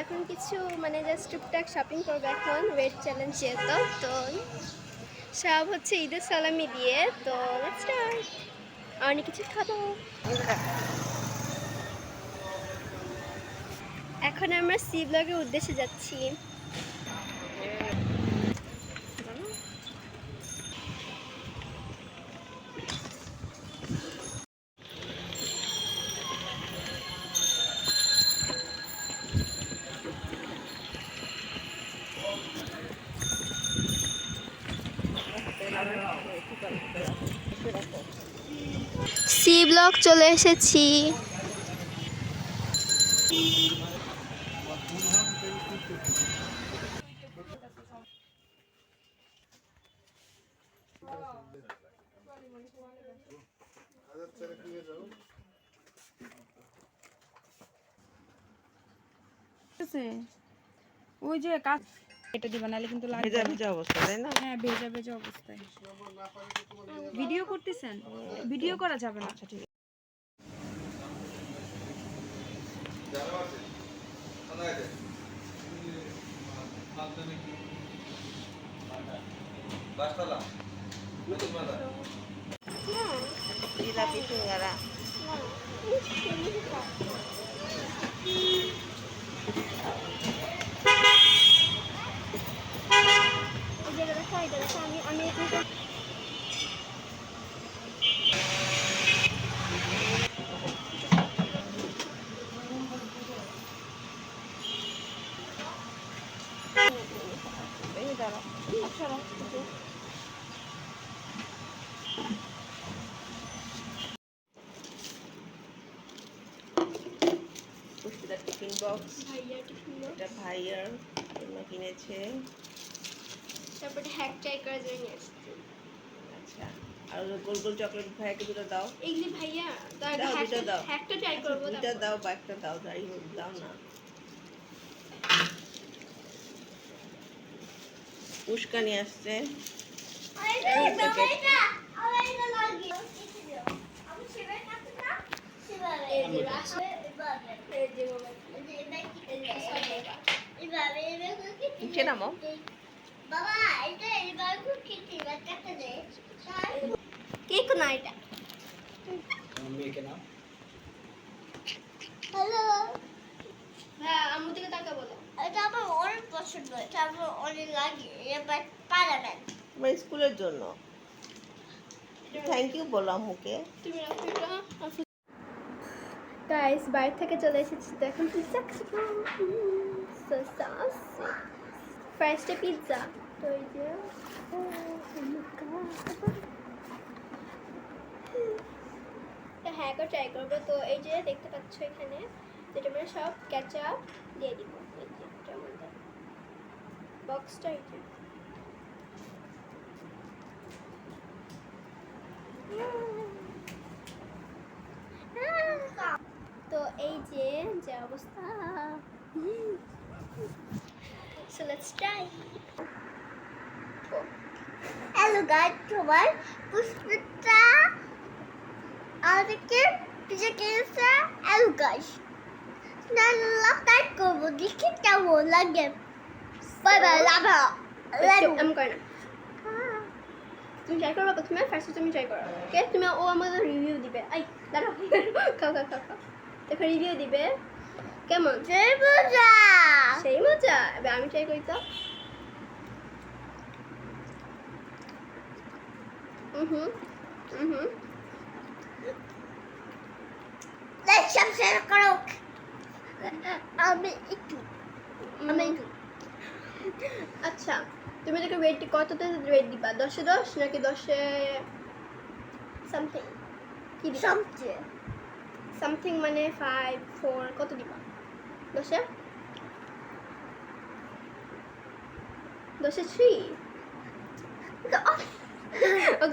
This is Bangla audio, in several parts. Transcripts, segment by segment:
এখন কিছু মানে জাস্ট টুকটাক শপিং করবো এখন ওয়েট চ্যালেঞ্জ যেহেতু তো সব হচ্ছে ঈদের সালামি দিয়ে তো লেটস স্টার্ট অনেক কিছু খাবো এখন আমরা সি ব্লগের উদ্দেশ্যে যাচ্ছি সি ব্লক চলে এসেছি ওই যে কাজ এটা দিবা নালে কিন্তু লাগবে ভেজা ভেজা অবস্থা তাই না? হ্যাঁ ভেজা ভেজা অবস্থায় ভিডিও করতেছেন ভিডিও করা যাবে না। আচ্ছা ঠিক আছে। জিলাপি সিঙ্গারা পুষ্পিতার টিফিন বক্স এটা ভাইয়ার জন্য কিনেছে। তারপরে হ্যাক ট্রাই করার জন্য নিয়ে আসছি আচ্ছা আর গোল গোল চকলেট ভাইয়াকে দুটো দাও। এইগুলি ভাইয়া দাও দুটো দাও। হ্যাকটা ট্রাই করবো দুটো দাও বা একটা দাও যাই হোক দাও না। উস্কানি আসছে নিচে নামো। কেক না এটা হ্যালো হ্যাঁ আম্মু থেকে তাকে বলো এটা আমার অনেক পছন্দ এটা আমার অনেক লাগে এবার পারাবেন আমার স্কুলের জন্য থ্যাংক ইউ বলো আম্মুকে। তুমি রাখো এটা গাইস বাইরে থেকে চলে এসেছি তো এখন পিৎজা খাবো ফার্স্টে পিৎজা তো এই যে হ্যাঁ ট্রাই করবো তো এই যে দেখতে পাচ্ছ এখানে যেটা আমরা সব কেচাপ দিয়ে দিব এই যে এটার মধ্যে বক্সটা এই যে তো এই যে যে অবস্থা so let's try hello guys তোমার পুষ্পিতা আজকে পিজা খেয়েছে hello guys না লাইক করব দেখি কেমন লাগে বাই বাই লাভা আমি করি না তুমি ট্রাই করো প্রথমে ফার্স্টে তুমি ট্রাই করো ওকে তুমি ও আমাদের রিভিউ দিবে আই দাঁড়াও খাও খাও খাও খাও দেখো রিভিউ দিবে কেমন সেই মজা সেই মজা এবার আমি ট্রাই করি তো সাবস্ক্রাইব করো আমি একটু আচ্ছা তুমি এটাকে রেট কততে রেট দিবা 10-এ 10 নাকি 10-এ সামথিং কি দিবা সামথিং মানে 5 4 কত দিবা 10-এ 3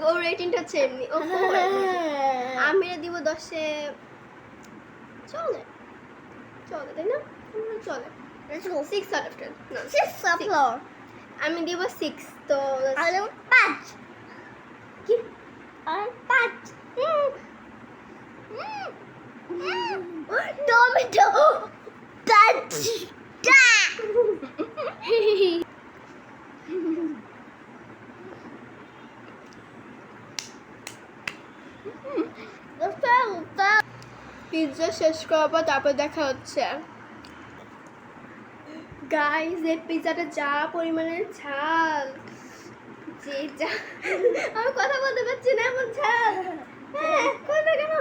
ও রেটিংটা হচ্ছে এমনি ও 4 আমি দিব 10-এ চলে তাই না চলে 6 out of 10 না 6 of 4 আমি দিব 6 তো আমি 5 কি আর 5 টমেটো পিৎজা শেষ করার পর তারপর দেখা হচ্ছে। গাইস এই পিৎজাটা যা পরিমাণে ঝাল, যে যা আমি কথা বলতে পারছি না, এমন ঝাল। হ্যাঁ কথা কেন